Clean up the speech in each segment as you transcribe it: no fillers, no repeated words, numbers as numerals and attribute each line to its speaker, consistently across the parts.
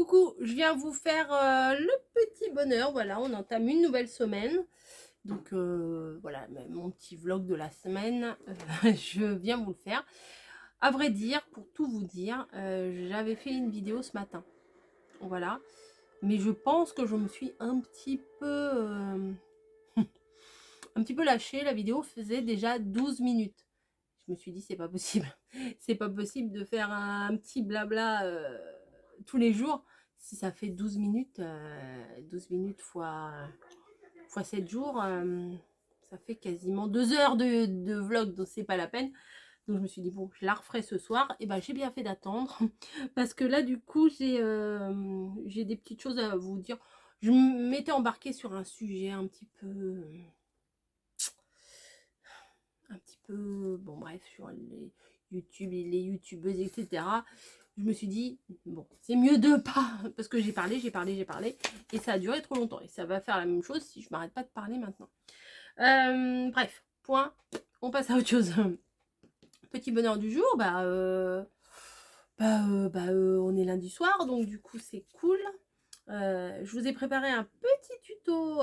Speaker 1: Coucou, je viens vous faire le petit bonheur. Voilà, on entame une nouvelle semaine. Donc voilà, mon petit vlog de la semaine, je viens vous le faire. À vrai dire, pour tout vous dire, j'avais fait une vidéo ce matin. Voilà. Mais je pense que je me suis un petit peu lâchée. La vidéo faisait déjà 12 minutes. Je me suis dit, c'est pas possible. C'est pas possible de faire un petit blabla tous les jours. Si ça fait 12 minutes, 12 minutes fois 7 jours, ça fait quasiment 2 heures de vlog, donc c'est pas la peine. Donc je me suis dit, bon, je la referai ce soir. Et ben j'ai bien fait d'attendre. Parce que là, du coup, j'ai des petites choses à vous dire. Je m'étais embarquée sur un sujet un petit peu, bon bref, sur les YouTube, les youtubeuses, etc. Je me suis dit, bon, c'est mieux de pas, parce que j'ai parlé, et ça a duré trop longtemps, et ça va faire la même chose si je m'arrête pas de parler maintenant. Bref, point, on passe à autre chose. Petit bonheur du jour, on est lundi soir, donc du coup c'est cool. Je vous ai préparé un petit tuto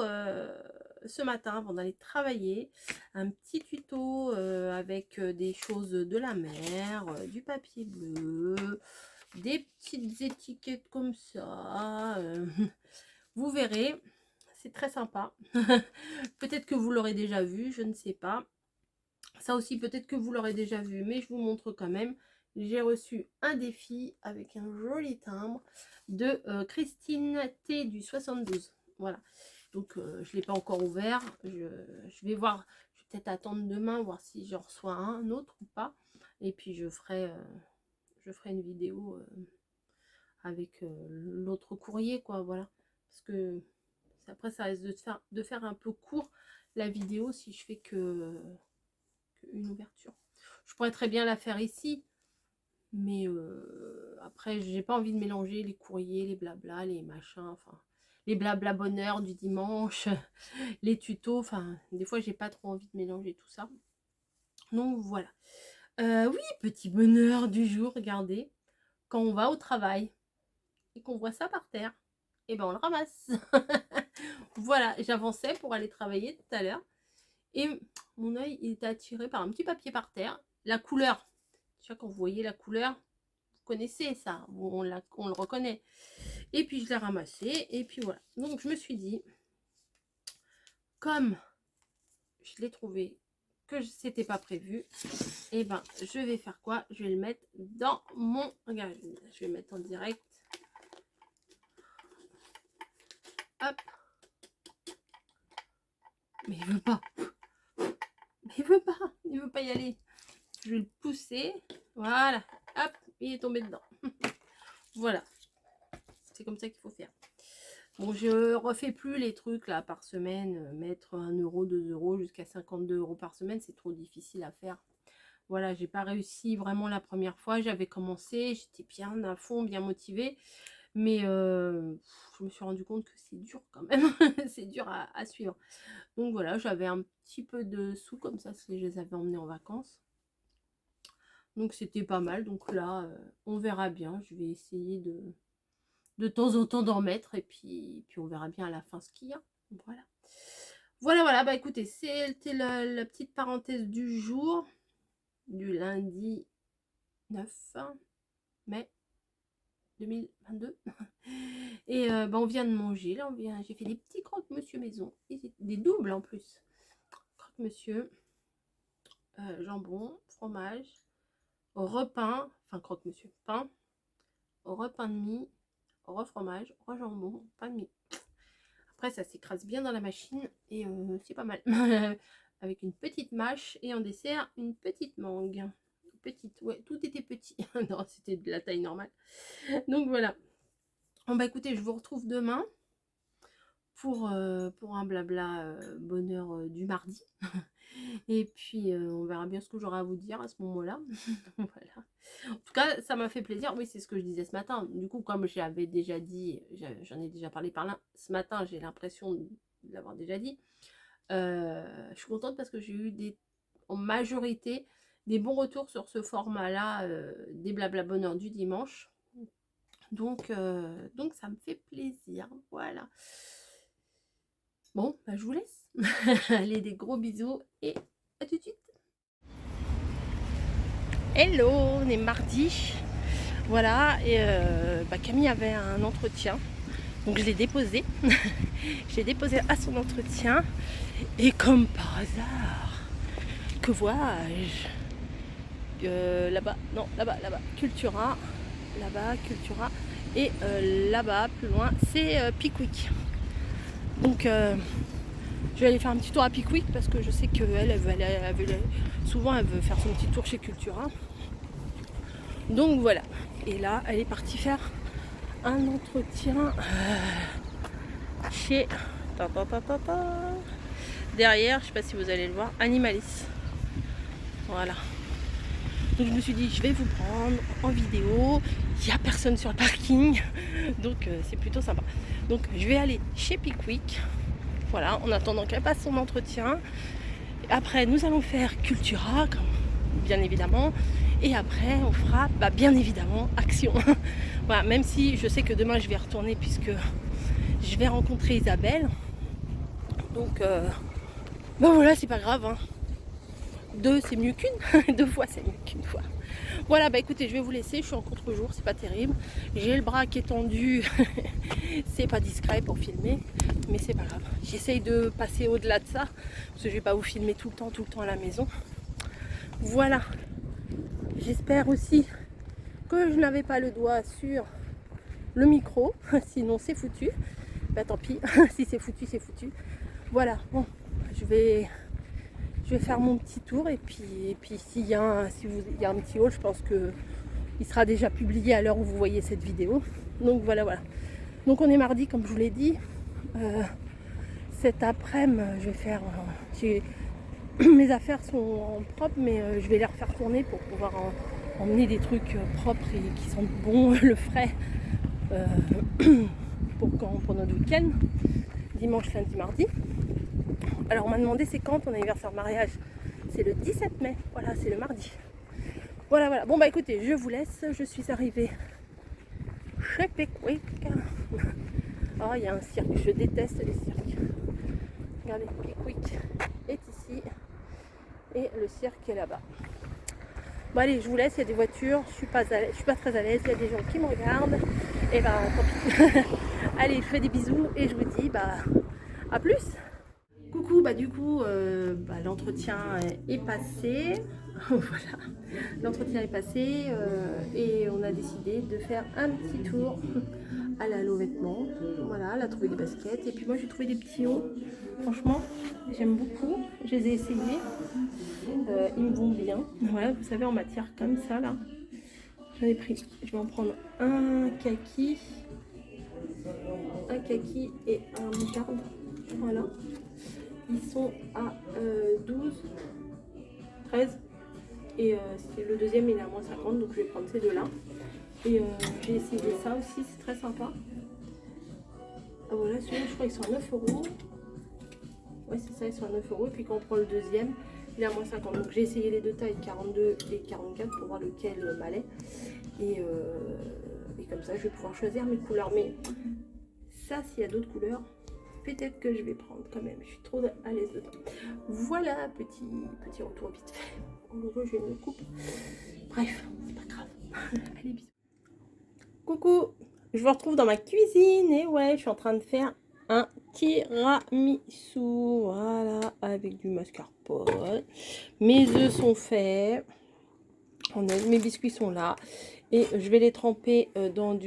Speaker 1: ce matin avant d'aller travailler. Un petit tuto avec des choses de la mer, du papier bleu, des petites étiquettes comme ça. Vous verrez, c'est très sympa. Peut-être que vous l'aurez déjà vu, je ne sais pas. Ça aussi, peut-être que vous l'aurez déjà vu, mais je vous montre quand même. J'ai reçu un défi avec un joli timbre de Christine T du 72. Voilà. Donc, je ne l'ai pas encore ouvert. Je vais voir. Je vais peut-être attendre demain, voir si j'en reçois un autre ou pas. Et puis, je ferai une vidéo avec l'autre courrier, quoi. Voilà. Parce que après, ça risque de faire un peu court la vidéo si je fais une ouverture. Je pourrais très bien la faire ici, mais après, j'ai pas envie de mélanger les courriers, les blabla, les machins, enfin, les blabla bonheur du dimanche, les tutos, enfin, des fois, j'ai pas trop envie de mélanger tout ça. Donc, voilà. Oui, petit bonheur du jour, regardez, quand on va au travail et qu'on voit ça par terre, et ben on le ramasse. Voilà, j'avançais pour aller travailler tout à l'heure, et mon œil il était attiré par un petit papier par terre. La couleur, tu vois, quand vous voyez la couleur, vous connaissez ça, on le reconnaît. Et puis je l'ai ramassé, et puis voilà. Donc je me suis dit, comme je l'ai trouvé que c'était pas prévu, et ben je vais faire quoi? Je vais le mettre dans mon... Regarde, je vais mettre en direct. Hop. Mais il veut pas. Mais il veut pas y aller. Je vais le pousser. Voilà. Hop, il est tombé dedans. Voilà. C'est comme ça qu'il faut faire. Bon, je refais plus les trucs là par semaine. Mettre 1 euro, 2 euros, jusqu'à 52 euros par semaine, c'est trop difficile à faire. Voilà, j'ai pas réussi vraiment la première fois. J'avais commencé, j'étais bien à fond, bien motivée. Mais je me suis rendu compte que c'est dur quand même. C'est dur à suivre. Donc voilà, j'avais un petit peu de sous comme ça, si je les avais emmenés en vacances. Donc c'était pas mal. Donc là, on verra bien. Je vais essayer de temps en temps d'en remettre. Et puis on verra bien à la fin ce qu'il y a. Voilà. Voilà. Bah écoutez, c'était la petite parenthèse du jour. Du lundi 9 mai 2022. Et bah on vient de manger. Là, j'ai fait des petits croque-monsieur maison. Des doubles en plus. Croque-monsieur, jambon, fromage, repain, enfin croque-monsieur, pain, repain de mie, fromage, jambon, pain de mie. Après, ça s'écrase bien dans la machine et c'est pas mal. Avec une petite mâche et en dessert, une petite mangue. Petite, ouais, tout était petit. Non, c'était de la taille normale. Donc voilà. Bon bah écoutez, je vous retrouve demain pour un blabla bonheur du mardi. Et puis on verra bien ce que j'aurai à vous dire à ce moment-là. Voilà. En tout cas, ça m'a fait plaisir. Oui, c'est ce que je disais ce matin. Du coup, comme j'avais déjà dit, j'en ai déjà parlé par là, ce matin, j'ai l'impression de l'avoir déjà dit. Je suis contente parce que j'ai eu en majorité des bons retours sur ce format-là des blabla bonheur du dimanche. Donc ça me fait plaisir. Voilà. Bon, bah, je vous laisse. Allez, des gros bisous et à tout de suite. Hello, on est mardi. Voilà, et Camille avait un entretien. Donc je l'ai déposé. Je l'ai déposé à son entretien. Et comme par hasard, que vois-je là-bas, non, là-bas, Cultura. Là-bas, Cultura. Et là-bas, plus loin, c'est Pickwick. Donc je vais aller faire un petit tour à Pickwick parce que je sais qu'elle souvent elle veut faire son petit tour chez Cultura. Donc voilà. Et là, elle est partie faire un entretien chez derrière, je sais pas si vous allez le voir, Animalis. Voilà. Donc je me suis dit, je vais vous prendre en vidéo. Il n'y a personne sur le parking, donc c'est plutôt sympa. Donc je vais aller chez Pickwick. Voilà, en attendant qu'elle passe son entretien. Après, nous allons faire Cultura, bien évidemment. Et après, on fera, bien évidemment, Action. Voilà, même si je sais que demain, je vais retourner puisque je vais rencontrer Isabelle. Donc, voilà, c'est pas grave. Hein. 2, c'est mieux qu'une. 2 fois, c'est mieux qu'une fois. Voilà, écoutez, je vais vous laisser. Je suis en contre-jour, c'est pas terrible. J'ai le bras qui est tendu. C'est pas discret pour filmer, mais c'est pas grave. J'essaye de passer au-delà de ça, parce que je vais pas vous filmer tout le temps à la maison. Voilà. J'espère aussi que je n'avais pas le doigt sur le micro, sinon c'est foutu. Tant pis, si c'est foutu, c'est foutu. Voilà, bon, je vais faire mon petit tour et puis s'il y a un petit haul, je pense que il sera déjà publié à l'heure où vous voyez cette vidéo. Donc voilà. Donc on est mardi, comme je vous l'ai dit. Cet après-midi, je vais faire... mes affaires sont propres, mais je vais les refaire tourner pour pouvoir emmener des trucs propres et qui sentent bon le frais pour notre week-end, dimanche, lundi, mardi. Alors on m'a demandé c'est quand ton anniversaire de mariage. C'est le 17 mai, voilà, c'est le mardi. Voilà. Bon écoutez, je vous laisse, je suis arrivée chez Pickwick. Oh, il y a un cirque, je déteste les cirques. Regardez, Pickwick est ici et le cirque est là-bas. Bon allez, je vous laisse, il y a des voitures, je suis pas très à l'aise, il y a des gens qui me regardent. Et tant pis. Allez, je fais des bisous et je vous dis à plus. Coucou, du coup, l'entretien est passé. Voilà, l'entretien est passé et on a décidé de faire un petit tour à la Vêtements. Voilà, elle a trouvé des baskets et puis moi j'ai trouvé des petits hauts. Franchement, j'aime beaucoup. Je les ai essayés. Ils me vont bien. Voilà, vous savez, en matière comme ça là. J'en ai pris. Je vais en prendre un kaki et un moutarde. Voilà. Ils sont à 12, 13 et le deuxième il est à moins 50, donc je vais prendre ces deux-là. Et j'ai essayé ça aussi, c'est très sympa. Ah, voilà, celui-là je crois qu'ils sont à 9 euros. Ouais, c'est ça, ils sont à 9 euros. Et puis quand on prend le deuxième, il est à moins 50. Donc j'ai essayé les deux tailles, 42 et 44, pour voir lequel m'allait. Et comme ça, je vais pouvoir choisir mes couleurs. Mais ça, s'il y a d'autres couleurs, peut-être que je vais prendre quand même. Je suis trop à l'aise dedans. Voilà, petit retour vite fait. En gros, je me coupe. Bref, c'est pas grave. Allez, bisous. Coucou, je vous retrouve dans ma cuisine. Et ouais, je suis en train de faire un tiramisu. Voilà, avec du mascarpone. Mes œufs sont faits. Mes biscuits sont là. Et je vais les tremper dans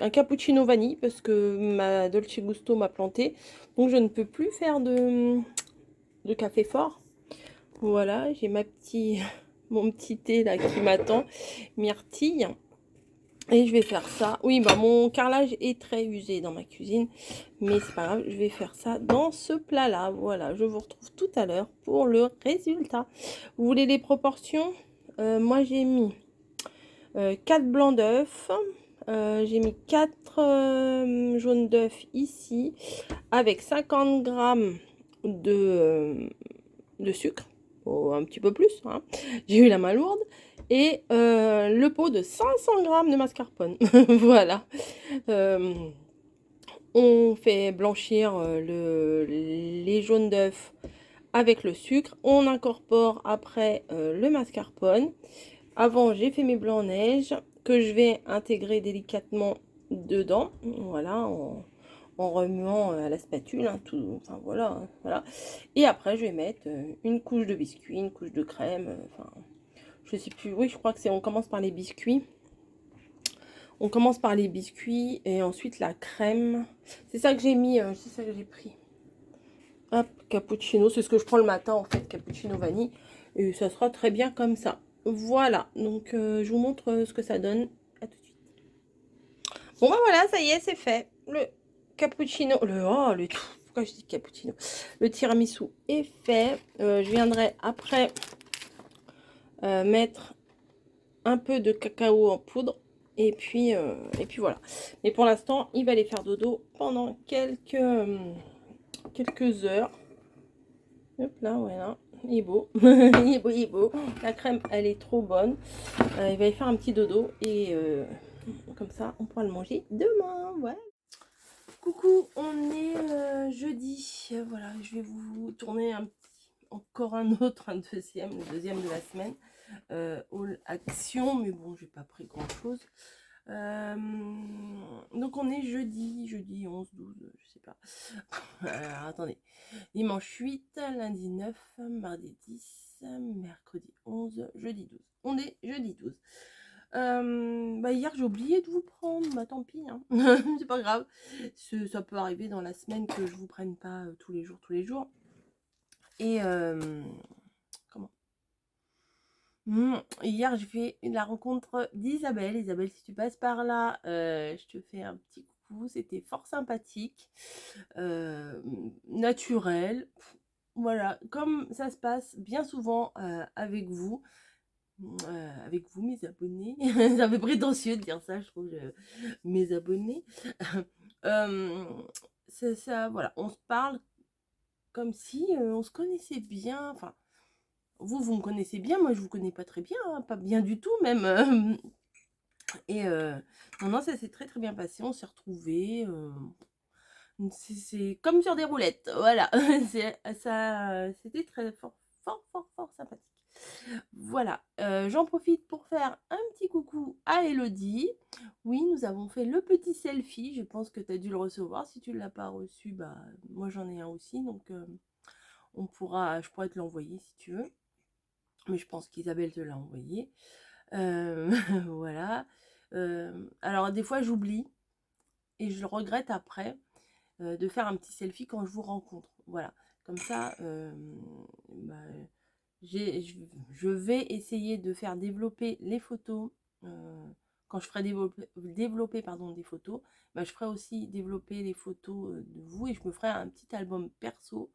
Speaker 1: un cappuccino vanille parce que ma Dolce Gusto m'a planté. Donc je ne peux plus faire de café fort. Voilà, j'ai mon petit thé là qui m'attend. Myrtille. Et je vais faire ça. Oui, mon carrelage est très usé dans ma cuisine. Mais c'est pas grave, je vais faire ça dans ce plat-là. Voilà, je vous retrouve tout à l'heure pour le résultat. Vous voulez les proportions? Moi, j'ai mis 4 blancs d'œufs. J'ai mis 4 jaunes d'œufs ici. Avec 50 g de sucre. Oh, un petit peu plus. Hein. J'ai eu la main lourde. et le pot de 500 grammes de mascarpone. Voilà. On fait blanchir les jaunes d'œufs avec le sucre. On incorpore après le mascarpone. Avant, j'ai fait mes blancs en neige que je vais intégrer délicatement dedans. Voilà, en remuant à la spatule, hein, tout, enfin voilà, hein, voilà. Et après, je vais mettre une couche de biscuit, une couche de crème, enfin, je sais plus, oui, je crois que c'est, on commence par les biscuits. On commence par les biscuits et ensuite la crème. C'est ça que j'ai mis, c'est ça que j'ai pris. Hop, cappuccino, c'est ce que je prends le matin en fait, cappuccino vanille. Et ça sera très bien comme ça. Voilà, donc je vous montre ce que ça donne. À tout de suite. Bon bah voilà, ça y est, c'est fait. Le cappuccino, pourquoi je dis cappuccino? Le tiramisu est fait. Je viendrai après mettre un peu de cacao en poudre. Et puis voilà. Mais pour l'instant, il va aller faire dodo pendant quelques heures. Hop là, voilà. Il est beau. Il est beau, il est beau. La crème, elle est trop bonne. Il va y faire un petit dodo. Et comme ça, on pourra le manger demain. Voilà. Coucou, on est jeudi. Voilà, je vais vous tourner encore un autre, le deuxième de la semaine. All action, mais bon, j'ai pas pris grand chose. Donc on est jeudi 11, 12, je sais pas. Alors, attendez. Dimanche 8, lundi 9, mardi 10, mercredi 11, jeudi 12. On est jeudi 12. Bah hier j'ai oublié de vous prendre, bah tant pis, hein. C'est pas grave. Ça peut arriver dans la semaine que je vous prenne pas tous les jours. Et comment hier j'ai fait la rencontre d'Isabelle. Isabelle, si tu passes par là, je te fais un petit coucou. C'était fort sympathique, naturel. Voilà, comme ça se passe bien souvent avec vous, mes abonnés. Ça fait prétentieux de dire ça, je trouve, mes abonnés. Ça, voilà, on se parle comme si on se connaissait bien. Enfin, vous me connaissez bien, moi je vous connais pas très bien, hein, pas bien du tout même. Et non, ça s'est très très bien passé, on s'est retrouvés. C'est comme sur des roulettes, voilà. C'était très fort sympathique. Voilà, j'en profite pour faire un petit coucou à Elodie. Oui, nous avons fait le petit selfie, je pense que tu as dû le recevoir. Si tu ne l'as pas reçu, bah moi j'en ai un aussi, donc je pourrais te l'envoyer si tu veux. Mais je pense qu'Isabelle te l'a envoyé. Voilà. Alors des fois j'oublie et je le regrette après de faire un petit selfie quand je vous rencontre. Voilà, comme ça, bah, je vais essayer de faire développer les photos. Quand je ferai développer pardon, des photos, bah, je ferai aussi développer les photos de vous et je me ferai un petit album perso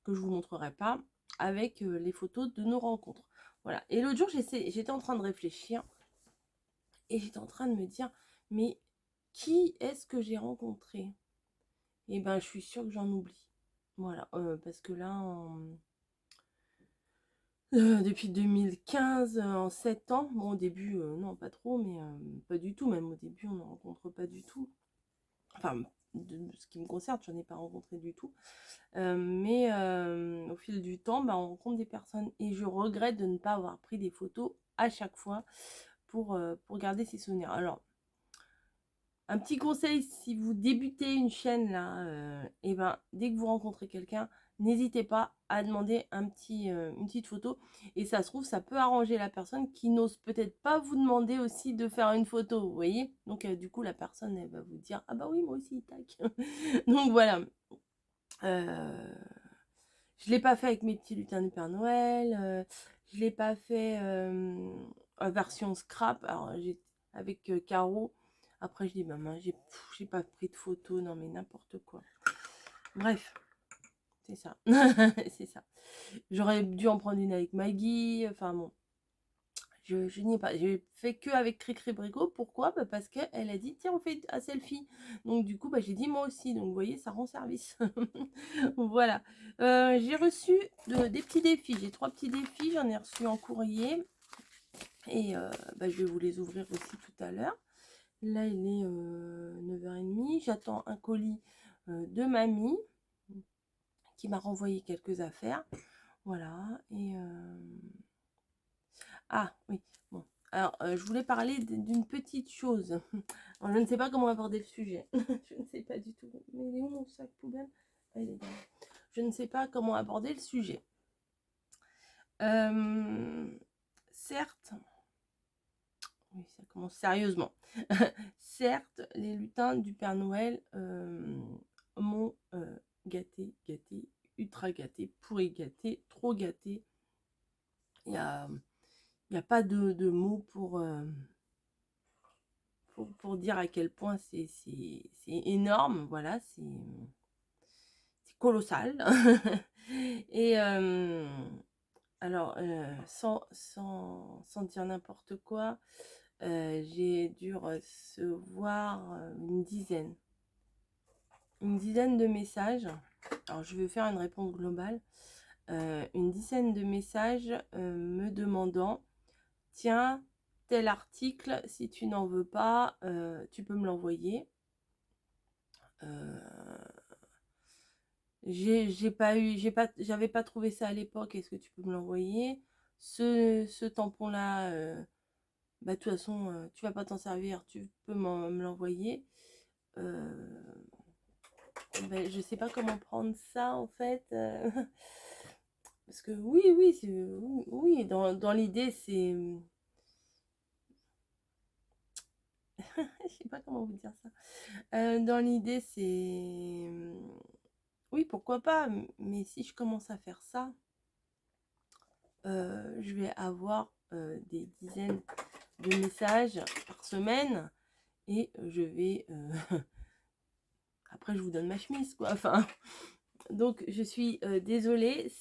Speaker 1: que je vous montrerai pas avec les photos de nos rencontres. Voilà. Et l'autre jour, j'étais en train de réfléchir et j'étais en train de me dire, mais qui est-ce que j'ai rencontré? Et ben, je suis sûre que j'en oublie. Voilà, parce que là, depuis 2015, en 7 ans, bon au début, non pas trop, mais pas du tout, même au début on ne rencontre pas du tout. Enfin, de ce qui me concerne, je n'en ai pas rencontré du tout. Mais au fil du temps, bah, on rencontre des personnes et je regrette de ne pas avoir pris des photos à chaque fois pour garder ces souvenirs. Alors, un petit conseil, si vous débutez une chaîne là, et ben dès que vous rencontrez quelqu'un, n'hésitez pas à demander une petite photo. Et ça se trouve, ça peut arranger la personne qui n'ose peut-être pas vous demander aussi de faire une photo, vous voyez. Donc du coup, la personne, elle va vous dire, ah bah oui, moi aussi, tac. Donc voilà. Je l'ai pas fait avec mes petits lutins du Père Noël. Je l'ai pas fait en version scrap. Alors avec Caro. Après, je dis, maman, j'ai pas pris de photos. Non, mais n'importe quoi. Bref, c'est ça. C'est ça. J'aurais dû en prendre une avec Maggie. Enfin, bon. Je n'y ai pas. J'ai fait que avec Cricri Brico. Pourquoi? Bah, parce qu'elle a dit, tiens, on fait un selfie. Donc, du coup, bah, j'ai dit moi aussi. Donc, vous voyez, ça rend service. Voilà. J'ai reçu des petits défis. J'ai 3 petits défis. J'en ai reçu en courrier. Et bah, je vais vous les ouvrir aussi tout à l'heure. Là, il est 9h30. J'attends un colis de mamie qui m'a renvoyé quelques affaires. Voilà. Et ah oui, bon. Alors, je voulais parler d'une petite chose. Alors, je ne sais pas comment aborder le sujet. Je ne sais pas du tout. Mais il est où mon sac poubelle? Ah, il est derrière. Je ne sais pas comment aborder le sujet. Certes, oui, ça commence sérieusement. Certes, les lutins du Père Noël m'ont gâté, ultra gâté, pourri gâté, trop gâté. Il n'y a pas de mots pour dire à quel point c'est énorme. Voilà, c'est colossal. Et alors, sans dire n'importe quoi, j'ai dû recevoir une dizaine de messages. Alors, je vais faire une réponse globale. Une dizaine de messages me demandant, tiens, tel article, si tu n'en veux pas, tu peux me l'envoyer. J'avais pas trouvé ça à l'époque, est-ce que tu peux me l'envoyer? Ce tampon-là, bah, de toute façon, tu vas pas t'en servir, tu peux me l'envoyer. Ben, je sais pas comment prendre ça en fait. Parce que oui, dans l'idée, c'est. Je sais pas comment vous dire ça. Dans l'idée, c'est. Oui, pourquoi pas, mais si je commence à faire ça, je vais avoir des dizaines de messages par semaine et je vais. Après, je vous donne ma chemise, quoi. Enfin, donc, je suis désolée.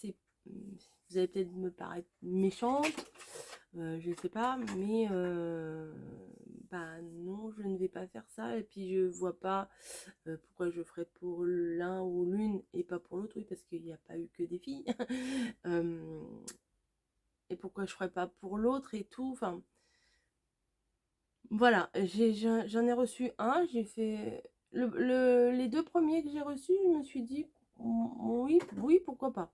Speaker 1: Vous allez peut-être me paraître méchante, je sais pas, mais bah non, je ne vais pas faire ça. Et puis, je vois pas pourquoi je ferais pour l'un ou l'une et pas pour l'autre. Oui, parce qu'il n'y a pas eu que des filles. Et pourquoi je ferais pas pour l'autre et tout. Enfin, voilà, j'en ai reçu un. J'ai fait les deux premiers que j'ai reçus. Je me suis dit, oui, pourquoi pas.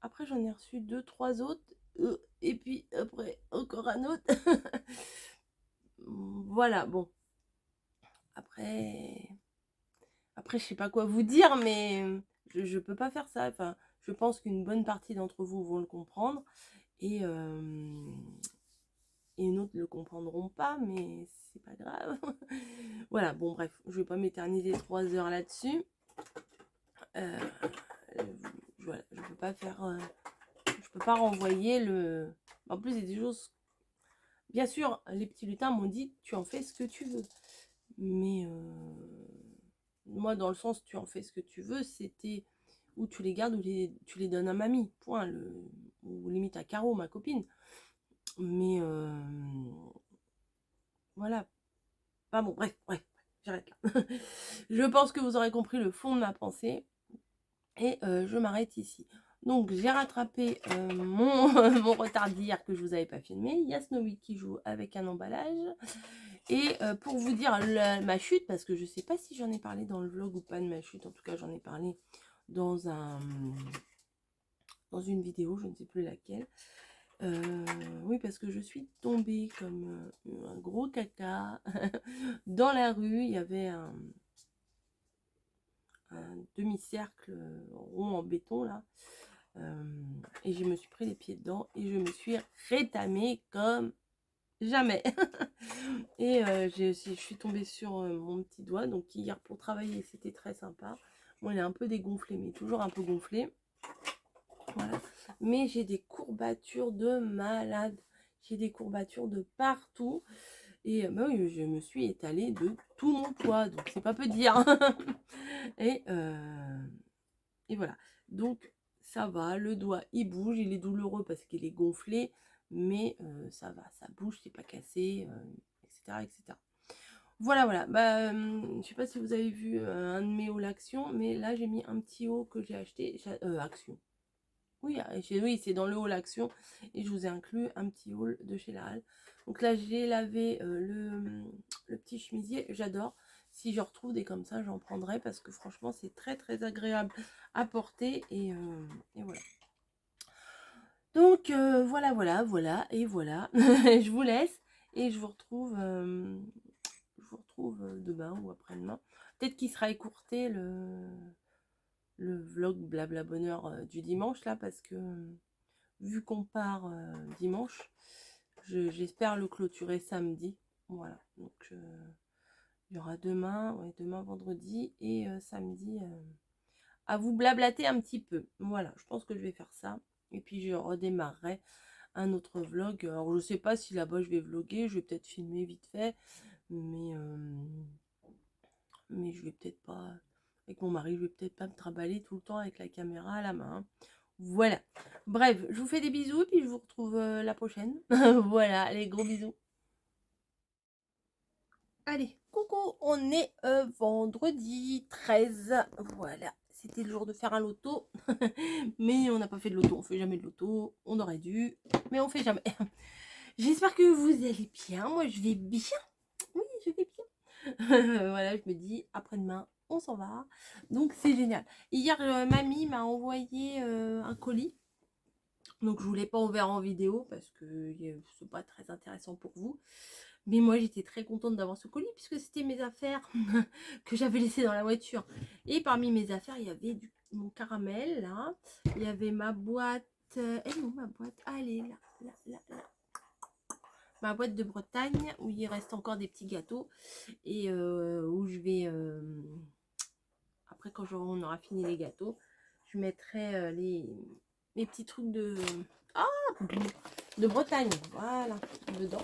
Speaker 1: Après, j'en ai reçu 2, 3 autres. Et puis après, encore un autre. Voilà, bon. Après, je sais pas quoi vous dire, mais je peux pas faire ça. Enfin, je pense qu'une bonne partie d'entre vous vont le comprendre. Et une autre ne le comprendront pas, mais c'est pas grave. Voilà, bon, bref, je vais pas m'éterniser 3 heures là-dessus. Voilà, je peux pas faire. Je peux pas renvoyer le. En plus, il y a des choses. Bien sûr, les petits lutins m'ont dit tu en fais ce que tu veux. Mais moi, dans le sens tu en fais ce que tu veux, c'était ou tu les gardes ou tu les donnes à mamie. Point. Ou limite à Caro, ma copine. Mais voilà. Enfin bon, bref, j'arrête là. Je pense que vous aurez compris le fond de ma pensée. Et je m'arrête ici. Donc j'ai rattrapé mon, mon retard d'hier que je vous avais pas filmé. Il y a Snowy qui joue avec un emballage. Et pour vous dire ma chute, parce que je sais pas si j'en ai parlé dans le vlog ou pas de ma chute. En tout cas, j'en ai parlé dans une vidéo, je ne sais plus laquelle. Oui, parce que je suis tombée comme un gros caca dans la rue. Il y avait un demi-cercle rond en béton là. Et je me suis pris les pieds dedans et je me suis rétamée comme jamais. Et je suis tombée sur mon petit doigt. Donc hier pour travailler c'était très sympa. Bon, il est un peu dégonflé, mais toujours un peu gonflé. Voilà. Mais j'ai des courbatures de malade. J'ai des courbatures de partout. Et bah oui, je me suis étalée de tout mon poids. Donc c'est pas peu dire. et voilà. Donc ça va, le doigt il bouge, il est douloureux parce qu'il est gonflé, mais ça va, ça bouge, c'est pas cassé, etc., etc. Voilà. Bah, je sais pas si vous avez vu un de mes hauls Action, mais là j'ai mis un petit haut que j'ai acheté, Action. Oui, oui, c'est dans le haul action. Et je vous ai inclus un petit haul de chez la Halle. Donc là, j'ai lavé le petit chemisier. J'adore. Si je retrouve des comme ça, j'en prendrai parce que franchement, c'est très très agréable à porter. Et voilà. Donc voilà. Et voilà. Je vous laisse et je vous retrouve demain ou après-demain. Peut-être qu'il sera écourté le vlog blabla bonheur du dimanche là parce que vu qu'on part dimanche, j'espère le clôturer samedi. Voilà, donc il y aura demain, ouais, demain vendredi et samedi à vous blablater un petit peu. Voilà, je pense que je vais faire ça. Et puis je redémarrerai un autre vlog. Alors je sais pas si là-bas je vais vloguer, je vais peut-être filmer vite fait, mais je vais peut-être pas, avec mon mari, je vais peut-être pas me trimballer tout le temps avec la caméra à la main. Voilà. Bref, je vous fais des bisous, puis je vous retrouve la prochaine. Voilà, allez, gros bisous. Allez, coucou, on est vendredi 13. Voilà, c'était le jour de faire un loto. Mais on n'a pas fait de loto, on fait jamais de loto. On aurait dû, mais on fait jamais. J'espère que vous allez bien. Moi, je vais bien. Oui, je vais bien. Voilà, je me dis, après-demain, on s'en va. Donc, c'est génial. Hier, mamie m'a envoyé un colis. Donc je ne vous l'ai pas ouvert en vidéo parce que c'est pas très intéressant pour vous. Mais moi j'étais très contente d'avoir ce colis puisque c'était mes affaires que j'avais laissées dans la voiture. Et parmi mes affaires, il y avait mon caramel là. Il y avait ma boîte. Elle est où ma boîte? Ah, elle est là. Ma boîte de Bretagne où il reste encore des petits gâteaux. Et où je vais... après quand on aura fini les gâteaux, je mettrai les petits trucs de Bretagne, voilà, dedans.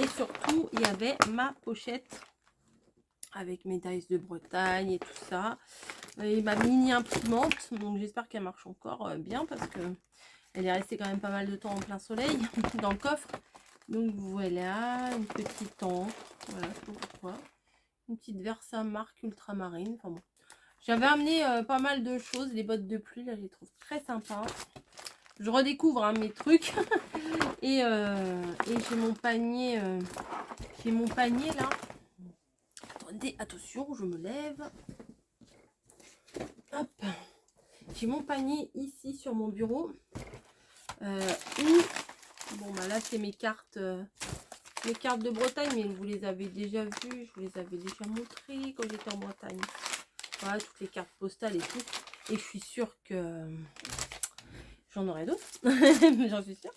Speaker 1: Et surtout, il y avait ma pochette avec mes dice de Bretagne et tout ça. Et ma mini imprimante, donc j'espère qu'elle marche encore bien parce que elle est restée quand même pas mal de temps en plein soleil dans le coffre. Donc voilà, une petite encre, voilà, pourquoi. Une petite Versamark ultramarine, enfin bon. J'avais amené pas mal de choses, les bottes de pluie, là je les trouve très sympas. Je redécouvre hein, mes trucs. Et j'ai mon panier là. Attendez, attention, je me lève. Hop. J'ai mon panier ici sur mon bureau. Bon bah là c'est mes cartes de Bretagne, mais vous les avez déjà vues, je vous les avais déjà montrées quand j'étais en Bretagne. Voilà, toutes les cartes postales et tout. Et je suis sûre que j'en aurai d'autres. J'en suis sûre.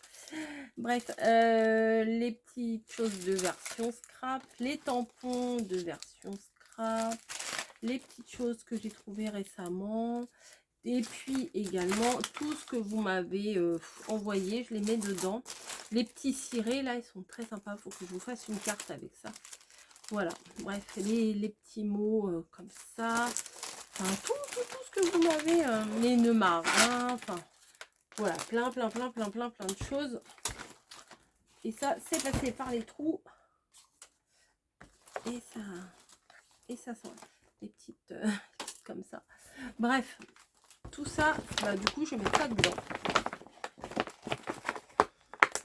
Speaker 1: Bref, les petites choses de version scrap, les tampons de version scrap, les petites choses que j'ai trouvées récemment, et puis également tout ce que vous m'avez envoyé, je les mets dedans. Les petits cirés là, ils sont très sympas, il faut que je vous fasse une carte avec ça. Voilà, bref, les petits mots comme ça, enfin tout ce que vous m'avez, les nœuds marins, enfin voilà, plein de choses. Et ça, c'est passé par les trous. Et ça sent les petites comme ça. Bref, tout ça, bah, du coup, je mets ça dedans.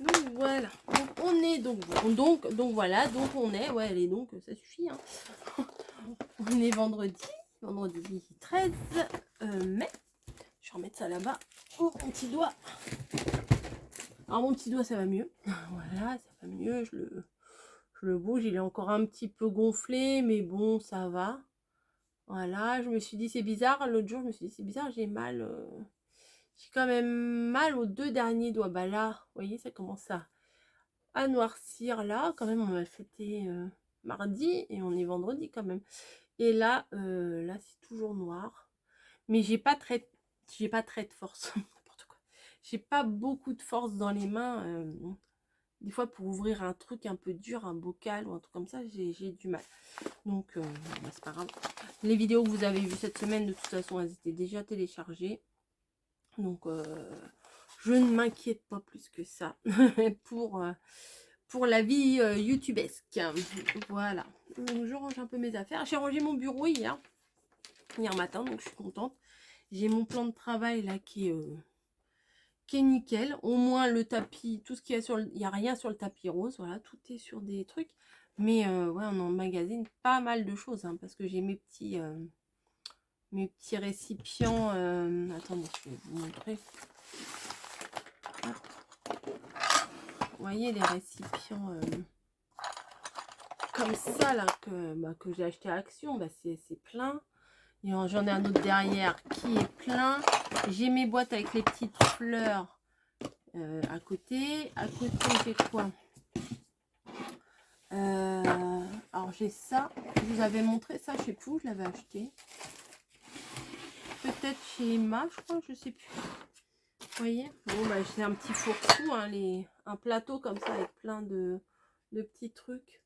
Speaker 1: Donc voilà. Donc on est donc voilà. Donc on est. Ouais, allez donc, ça suffit. Hein. On est vendredi 13 mai. Je vais remettre ça là-bas. Oh, mon petit doigt. Alors mon petit doigt, ça va mieux. Voilà, ça va mieux. Je le bouge. Il est encore un petit peu gonflé, mais bon, ça va. Voilà, je me suis dit c'est bizarre. L'autre jour, je me suis dit c'est bizarre, j'ai mal. J'ai quand même mal aux 2 derniers doigts. Bah là, vous voyez, ça commence à noircir là. Quand même, c'était mardi et on est vendredi quand même. Et là, c'est toujours noir. Mais j'ai pas très de force. N'importe quoi. J'ai pas beaucoup de force dans les mains. Des fois, pour ouvrir un truc un peu dur, un bocal ou un truc comme ça, j'ai du mal. Donc, bah, c'est pas grave. Les vidéos que vous avez vues cette semaine, de toute façon, elles étaient déjà téléchargées. Donc, je ne m'inquiète pas plus que ça pour la vie youtubesque. Voilà. Donc, je range un peu mes affaires. J'ai rangé mon bureau hier matin, donc je suis contente. J'ai mon plan de travail là qui est qui est nickel. Au moins le tapis, tout ce qu'il y a sur il n'y a rien sur le tapis rose, voilà, tout est sur des trucs. Mais ouais, on emmagasine pas mal de choses, hein, parce que j'ai mes petits récipients. Attendez, je vais vous montrer. Vous voyez les récipients comme ça là que j'ai acheté à Action, bah, c'est plein. J'en ai un autre derrière qui est plein. J'ai mes boîtes avec les petites fleurs à côté. À côté, j'ai quoi? Alors j'ai ça. Je vous avais montré ça, je sais plus où je l'avais acheté. Peut-être chez Emma, je crois, je sais plus. Vous voyez? Bon, bah, c'est un petit fourre-tout, hein, un plateau comme ça avec plein de petits trucs.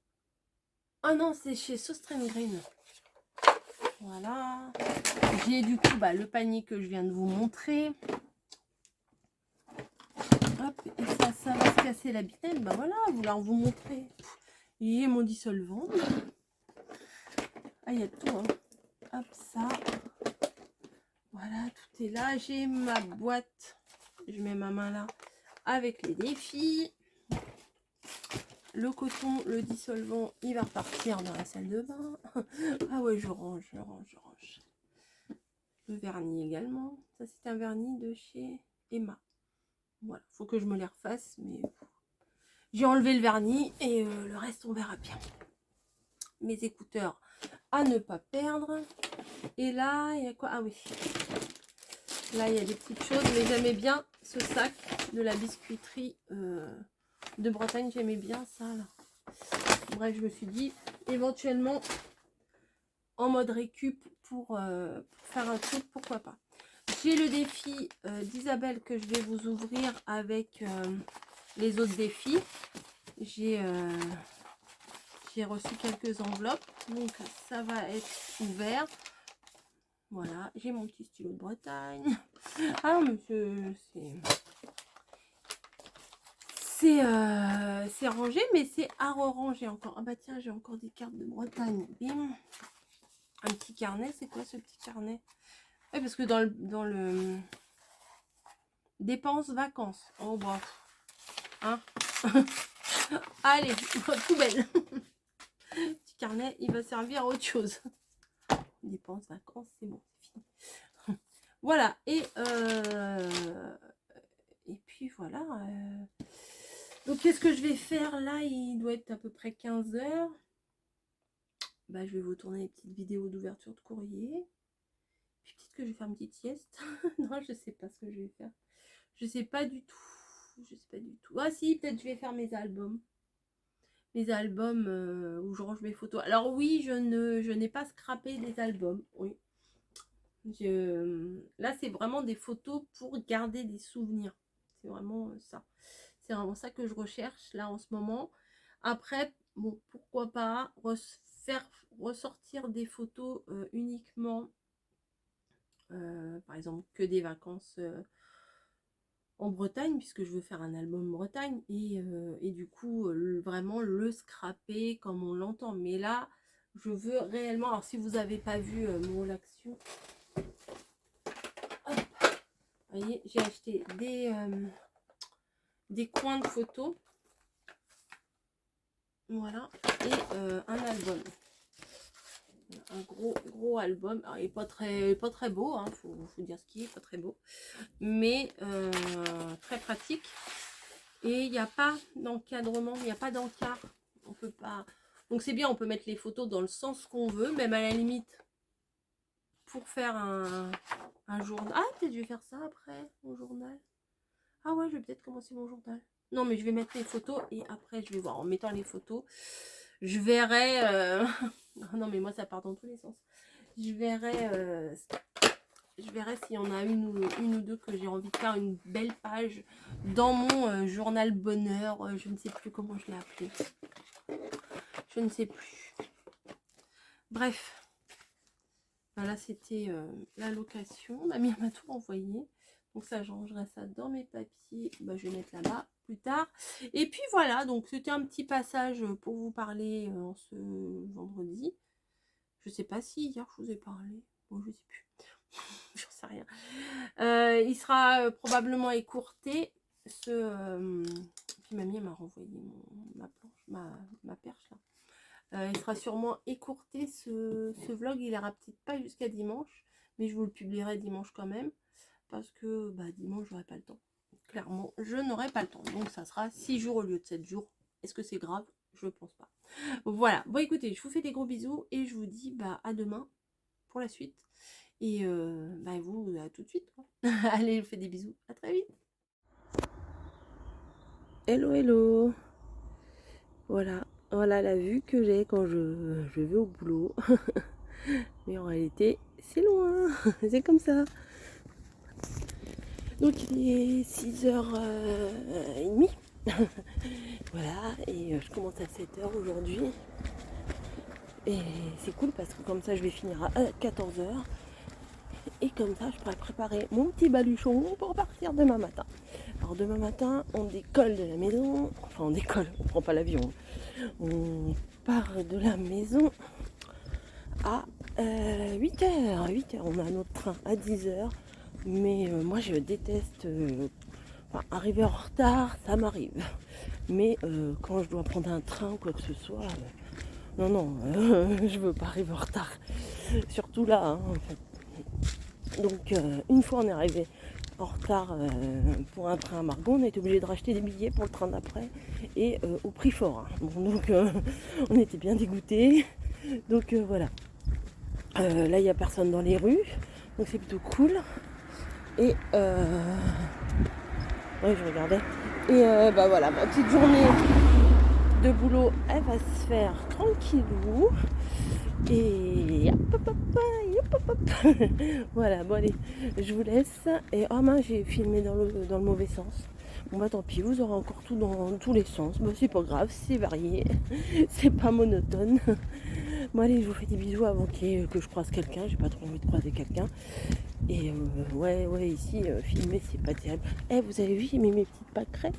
Speaker 1: Ah non, c'est chez Sostrine Green. Voilà. J'ai du coup le panier que je viens de vous montrer. Hop, et ça va se casser la bitelle. Bah voilà, vouloir vous montrer. J'ai mon dissolvant. Ah, il y a tout. Hein. Hop, ça. Voilà, tout est là. J'ai ma boîte. Je mets ma main là. Avec les défis. Le coton, le dissolvant, il va repartir dans la salle de bain. Ah ouais, je range. Le vernis également. Ça, c'est un vernis de chez Emma. Voilà, faut que je me les refasse, mais j'ai enlevé le vernis et le reste, on verra bien. Mes écouteurs à ne pas perdre. Et là, il y a quoi? Ah oui. Là, il y a des petites choses, mais j'aimais bien ce sac de la biscuiterie de Bretagne. J'aimais bien ça, là. Bref, je me suis dit, éventuellement, en mode récup pour faire un truc, pourquoi pas. J'ai le défi d'Isabelle que je vais vous ouvrir avec les autres défis. J'ai reçu quelques enveloppes, donc ça va être ouvert. Voilà, j'ai mon petit stylo de Bretagne. Ah non, mais c'est rangé, mais c'est à re-ranger encore. Ah bah tiens, j'ai encore des cartes de Bretagne. Bim. Un petit carnet, c'est quoi ce petit carnet? Oui, parce que dans le dépenses vacances. Oh bah, hein. Allez, poubelle. Petit carnet, il va servir à autre chose. Dépenses vacances, c'est bon, c'est fini. Voilà, et puis voilà. Donc qu'est-ce que je vais faire là? Il doit être à peu près 15 h. Bah, je vais vous tourner les petites vidéos d'ouverture de courrier. Puis peut-être que je vais faire une petite sieste. Non, je sais pas ce que je vais faire. Je sais pas du tout. Je sais pas du tout. Ah si, peut-être je vais faire mes albums. Mes albums où je range mes photos. Alors oui, je n'ai pas scrappé des albums. Oui. Là, c'est vraiment des photos pour garder des souvenirs. C'est vraiment ça. C'est vraiment ça que je recherche là en ce moment. Après, bon, pourquoi pas faire ressortir des photos uniquement, par exemple, que des vacances en Bretagne, puisque je veux faire un album Bretagne, et du coup, vraiment le scraper comme on l'entend. Mais là, je veux réellement, alors si vous n'avez pas vu mon relaxation, vous voyez, j'ai acheté des coins de photos, voilà, et un album. Un gros album. Alors, il n'est pas très beau, hein, faut dire ce qui est, pas très beau, mais très pratique. Et il n'y a pas d'encadrement, il n'y a pas d'encart. On peut pas. Donc c'est bien, on peut mettre les photos dans le sens qu'on veut, même à la limite pour faire un journal. Ah, peut-être je vais faire ça après, mon journal. Ah ouais, je vais peut-être commencer mon journal. Non, mais je vais mettre les photos et après je vais voir. En mettant les photos, je verrai. Non, mais moi ça part dans tous les sens. Je verrai s'il y en a une ou deux que j'ai envie de faire une belle page dans mon journal bonheur. Je ne sais plus comment je l'ai appelé. Je ne sais plus. Bref. Voilà, c'était la location. Ma mère m'a tout envoyé. Donc ça, je rangerai ça dans mes papiers. Bah, je vais mettre là-bas plus tard. Et puis voilà, donc c'était un petit passage pour vous parler en ce vendredi. Je sais pas si hier je vous ai parlé. Bon, je sais plus. sais rien. Il sera probablement écourté. Puis mamie m'a renvoyé ma planche, ma perche là. Il sera sûrement écourté ce vlog. Il ira peut-être pas jusqu'à dimanche, mais je vous le publierai dimanche quand même. Parce que dimanche, j'aurai pas le temps. Clairement, je n'aurai pas le temps. Donc ça sera 6 jours au lieu de 7 jours. Est-ce que c'est grave? Je pense pas. Voilà. Bon écoutez, je vous fais des gros bisous et je vous dis à demain pour la suite. Et vous, à tout de suite, quoi. Allez, je vous fais des bisous. À très vite. Hello, hello. Voilà. Voilà la vue que j'ai quand je vais au boulot. Mais en réalité, c'est loin. C'est comme ça. Donc il est 6h30. Voilà. Et je commence à 7h aujourd'hui. Et c'est cool parce que comme ça, je vais finir à 14h. Et comme ça, je pourrais préparer mon petit baluchon pour partir demain matin. Alors demain matin, on décolle de la maison. Enfin, on décolle, on prend pas l'avion. On part de la maison à 8h. 8h, on a notre train à 10h. Mais moi, je déteste arriver en retard, ça m'arrive. Mais quand je dois prendre un train ou quoi que ce soit, non, je veux pas arriver en retard. Surtout là, hein, en fait. Donc une fois on est arrivé en retard pour un train à Margot, on a été obligé de racheter des billets pour le train d'après et au prix fort. Hein. Bon, donc on était bien dégoûtés. Donc voilà. Là il n'y a personne dans les rues, donc c'est plutôt cool. Et ouais, je regardais. Et voilà, ma petite journée de boulot, elle va se faire tranquillou. Et hop. Voilà, bon allez, je vous laisse. Et oh mince, j'ai filmé dans le mauvais sens. Bon bah tant pis, vous aurez encore tout dans tous les sens. Bah c'est pas grave, c'est varié, c'est pas monotone. Bon allez, je vous fais des bisous avant que je croise quelqu'un. J'ai pas trop envie de croiser quelqu'un. Et ouais, ici, filmer c'est pas terrible. Eh, vous avez vu, j'ai mis mes petites pâquerettes.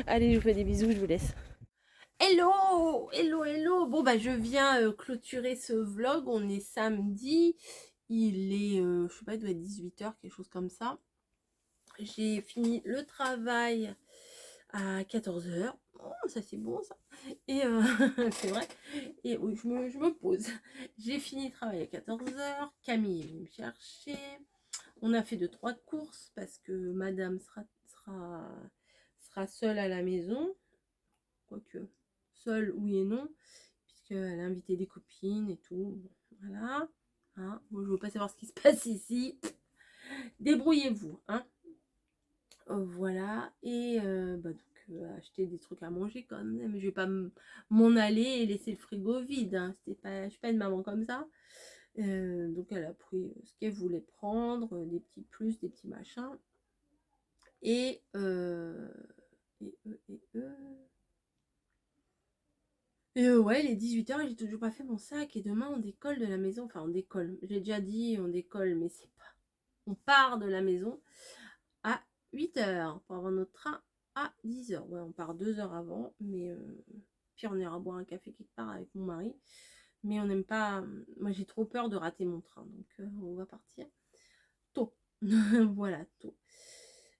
Speaker 1: Allez, je vous fais des bisous, je vous laisse. Hello. Bon je viens clôturer ce vlog. On est samedi. Il est, je sais pas, il doit être 18h, quelque chose comme ça. J'ai fini le travail à 14h. Oh, ça c'est bon ça. Et c'est vrai. Et oui, je me pose. J'ai fini le travail à 14h. Camille est venue me chercher. On a fait 2-3 courses parce que madame sera seule à la maison. Quoique, seule, oui et non. Puisqu'elle a invité des copines et tout. Voilà. Hein, moi, je veux pas savoir ce qui se passe ici. Débrouillez-vous. Hein. Voilà. Et acheter des trucs à manger quand même. Je vais pas m'en aller et laisser le frigo vide. Hein. Je suis pas une maman comme ça. Donc elle a pris ce qu'elle voulait prendre, des petits plus, des petits machins. Et ouais, il est 18h et j'ai toujours pas fait mon sac. Et demain, on décolle de la maison. Enfin, on décolle. J'ai déjà dit, on décolle, mais c'est pas. On part de la maison à 8h pour avoir notre train à 10h. Ouais, on part 2 heures avant. Mais puis on ira boire un café quelque part avec mon mari. Mais on n'aime pas. Moi, j'ai trop peur de rater mon train. Donc, on va partir tôt. Voilà, tôt.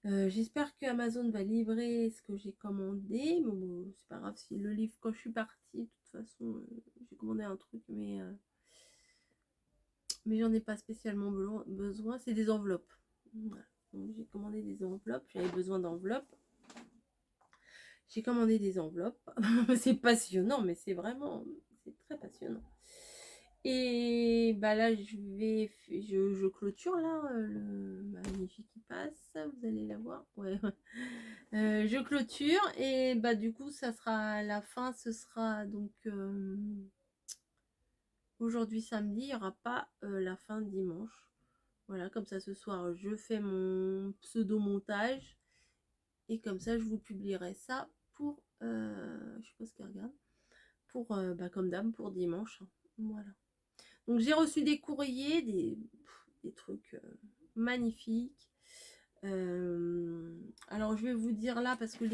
Speaker 1: J'espère que Amazon va livrer ce que j'ai commandé. Bon, c'est pas grave s'il le livre quand je suis partie. De toute façon, j'ai commandé un truc, mais j'en ai pas spécialement besoin. C'est des enveloppes. Voilà. Donc j'ai commandé des enveloppes. J'avais besoin d'enveloppes. J'ai commandé des enveloppes. C'est passionnant, mais c'est très passionnant. Et là, je clôture là la fille qui passe. Vous allez la voir. Ouais. Je clôture et du coup, ça sera la fin. Ce sera donc aujourd'hui samedi. Il n'y aura pas la fin dimanche. Voilà, comme ça ce soir, je fais mon pseudo montage et comme ça, je vous publierai ça pour, je sais pas ce qu'elle regarde, pour comme d'hab pour dimanche. Voilà. Donc j'ai reçu des courriers, des trucs magnifiques. Alors je vais vous dire là parce que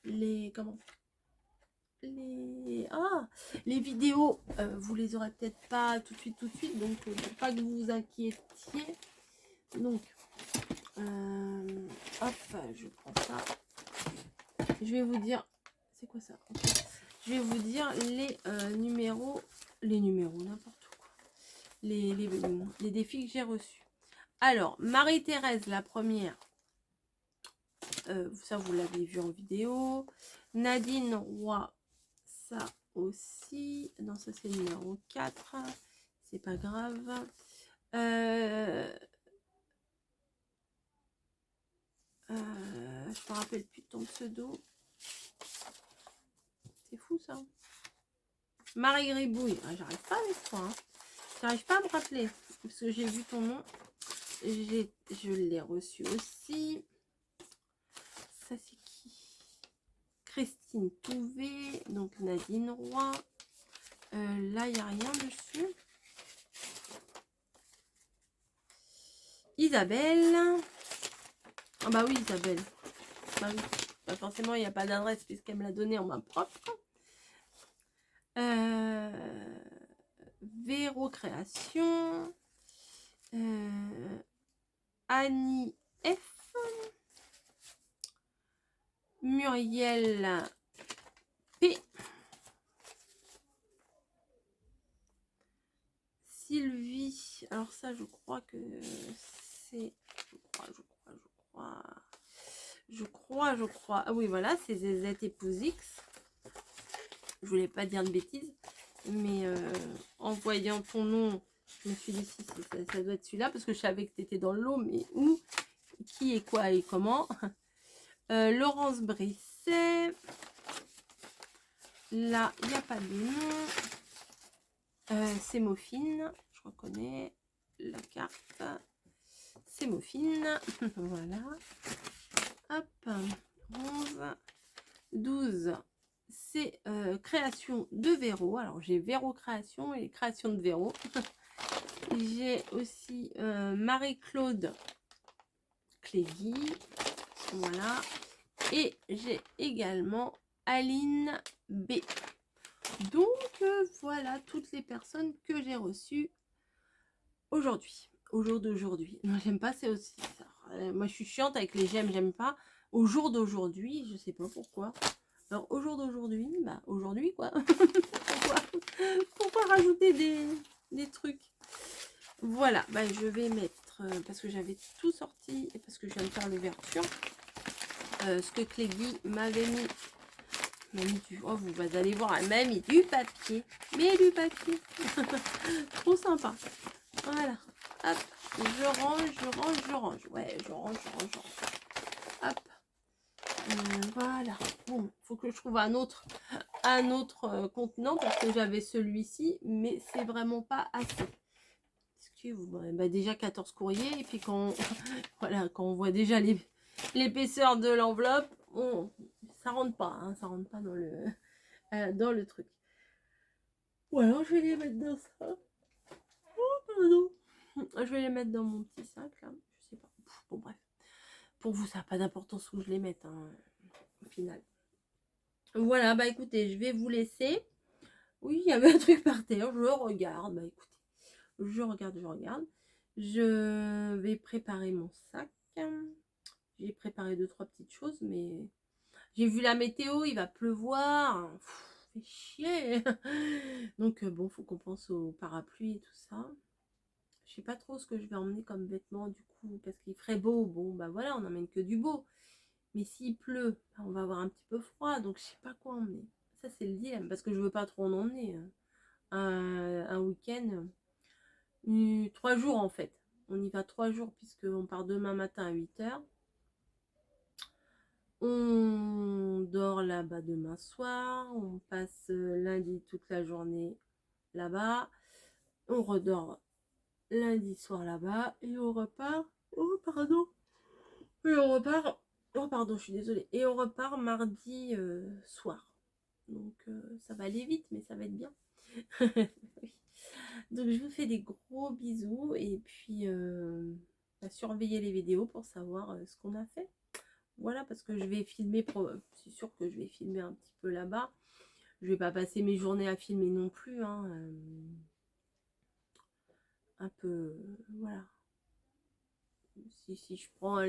Speaker 1: les comment les vidéos, vous les aurez peut-être pas tout de suite, donc faut pas que vous vous inquiétiez. Donc, hop, je prends ça. Je vais vous dire, c'est quoi ça? Okay. Je vais vous dire les numéros, n'importe quoi, les défis que j'ai reçus. Alors, Marie-Thérèse, la première, ça vous l'avez vu en vidéo. Nadine Roy, ça aussi. Non, ça c'est le numéro 4. C'est pas grave. Je me rappelle plus de ton pseudo. C'est fou ça. Marie Gribouille. Ah, j'arrive pas avec toi. Hein. J'arrive pas à me rappeler. Parce que j'ai vu ton nom. Je l'ai reçu aussi. Ça c'est qui? Christine Touvet. Donc Nadine Roy. Là, il n'y a rien dessus. Isabelle. Ah bah oui, Isabelle. Bah oui. Bah forcément, il n'y a pas d'adresse puisqu'elle me l'a donné en main propre. Véro Création. Annie F. Muriel P. Sylvie. Alors ça, je crois que c'est... Je crois. Ah oui, voilà, c'est ZZ épouse X. Je voulais pas dire de bêtises. Mais en voyant ton nom, je me suis dit si ça doit être celui-là. Parce que je savais que tu étais dans le lot. Mais où? Qui et quoi et comment? Laurence Brisset. Là, il n'y a pas de nom. C'est Moffine. Je reconnais la carte. C'est Moffine. Voilà. Hop. 11. 12. C'est création de Véro. Alors, j'ai Véro Création et création de Véro. J'ai aussi Marie-Claude Cléguy. Voilà. Et j'ai également Aline B. Donc, voilà toutes les personnes que j'ai reçues aujourd'hui. Au jour d'aujourd'hui. Non, j'aime pas, c'est aussi ça. Moi, je suis chiante avec les j'aime pas. Au jour d'aujourd'hui, je sais pas pourquoi. Alors, au jour d'aujourd'hui, bah, aujourd'hui, quoi. pourquoi rajouter des trucs? Voilà, bah, je vais mettre, parce que j'avais tout sorti, et parce que je viens de faire l'ouverture, ce que Cléguy m'avait mis. Oh, vous allez voir, elle m'a mis du papier. Mais du papier. Trop sympa. Voilà. Hop. Je range. Ouais, je range. Hop. Voilà. Bon, faut que je trouve un autre contenant parce que j'avais celui-ci, mais c'est vraiment pas assez. Excusez-vous. Bah, déjà 14 courriers et puis quand voilà, quand on voit déjà l'épaisseur de l'enveloppe, ça rentre pas, hein, ça rentre pas dans le truc. Ou alors je vais les mettre dans ça. Oh pardon. Je vais les mettre dans mon petit sac là. Je sais pas. Bon bref. Pour vous, ça n'a pas d'importance où je les mette, hein, au final. Voilà, bah écoutez, je vais vous laisser. Oui, il y avait un truc par terre, je regarde. Bah écoutez, je regarde. Je vais préparer mon sac. J'ai préparé 2-3 petites choses, mais j'ai vu la météo, il va pleuvoir. Fait chier. Donc bon, faut qu'on pense au parapluie et tout ça. Je sais pas trop ce que je vais emmener comme vêtements du coup, parce qu'il ferait beau. Bon, bah voilà, on n'emmène que du beau. Mais s'il pleut, on va avoir un petit peu froid, donc je sais pas quoi emmener. Ça, c'est le dilemme, parce que je veux pas trop en emmener. Un week-end, 3 jours en fait. On y va 3 jours, puisqu'on part demain matin à 8h. On dort là-bas demain soir. On passe lundi toute la journée là-bas. On redort lundi soir là-bas. Et on repart. Oh, pardon. Et on repart. Oh, pardon, je suis désolée. Et on repart mardi soir. Donc, ça va aller vite, mais ça va être bien. Oui. Donc, je vous fais des gros bisous. Et puis, surveillez les vidéos pour savoir ce qu'on a fait. Voilà, parce que je vais filmer. C'est sûr que je vais filmer un petit peu là-bas. Je vais pas passer mes journées à filmer non plus, hein. Un peu, voilà. Si je prends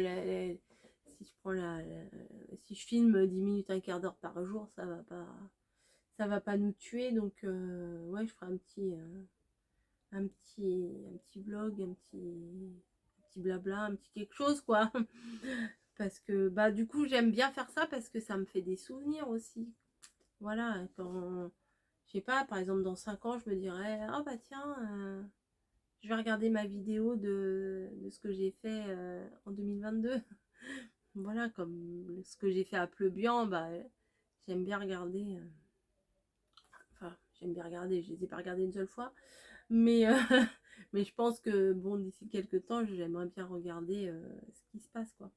Speaker 1: si je filme 10 minutes, un quart d'heure par jour, ça va pas nous tuer. Donc, ouais, je ferai un petit vlog, un petit blabla, un petit quelque chose, quoi. Parce que, bah, du coup, j'aime bien faire ça parce que ça me fait des souvenirs aussi. Voilà, quand, je sais pas, par exemple, dans 5 ans, je me dirais, ah bah tiens, je vais regarder ma vidéo de ce que j'ai fait en 2022. Voilà, comme ce que j'ai fait à Pleubian, bah, j'aime bien regarder. Enfin, j'aime bien regarder, je les ai pas regardés une seule fois. Mais, mais je pense que, bon, d'ici quelques temps, j'aimerais bien regarder ce qui se passe, quoi.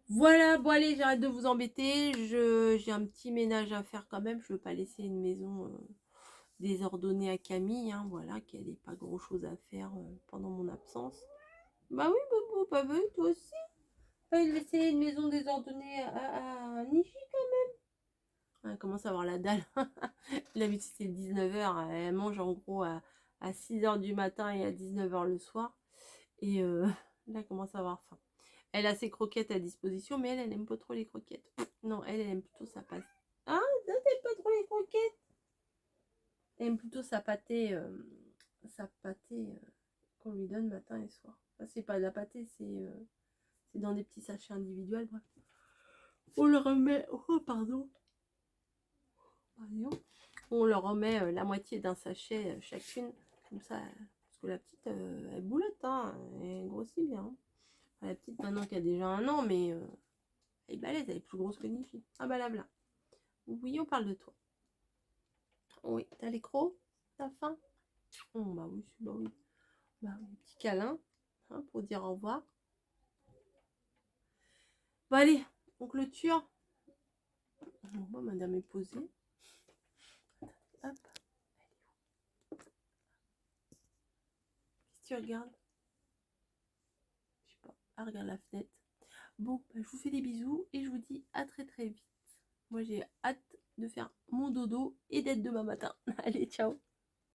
Speaker 1: Voilà, bon allez, j'arrête de vous embêter. J'ai un petit ménage à faire quand même. Je veux pas laisser une maison désordonnée à Camille, hein, voilà, qu'elle n'ait pas grand chose à faire pendant mon absence. Bah oui, Bobo, pas vu, toi aussi. Pas laisser une maison désordonnée à Nichi. Elle commence à avoir la dalle. L'habitude c'est 19h. Elle mange en gros à 6h du matin et à 19h le soir. Et là, elle commence à avoir faim. Elle a ses croquettes à disposition, mais elle aime pas trop les croquettes. Non, elle aime plutôt sa pâte. Ah, elle aime pas trop les croquettes. Elle aime plutôt sa pâtée qu'on lui donne matin et soir. Enfin, c'est pas de la pâtée, c'est dans des petits sachets individuels. Bref. On leur remet. Oh, pardon. On leur remet la moitié d'un sachet chacune. Comme ça, parce que la petite, elle boulotte, hein, elle grossit bien. Enfin, la petite, maintenant qui a déjà 1 an, mais elle est balèze, elle est plus grosse que Nifi. Ah bah là, là. Oui, on parle de toi. Oui, t'as les crocs? T'as faim? Oh, bah oui, bah oui. Bah oui, petit câlin, hein, pour dire au revoir. Bon, allez, on clôture. Bon, madame est posée. Hop. Qu'est-ce que tu regardes? Je sais pas. Ah, regarde la fenêtre. Bon, bah, je vous fais des bisous et je vous dis à très très vite. Moi, j'ai hâte de faire mon dodo et d'être demain matin. Allez, ciao!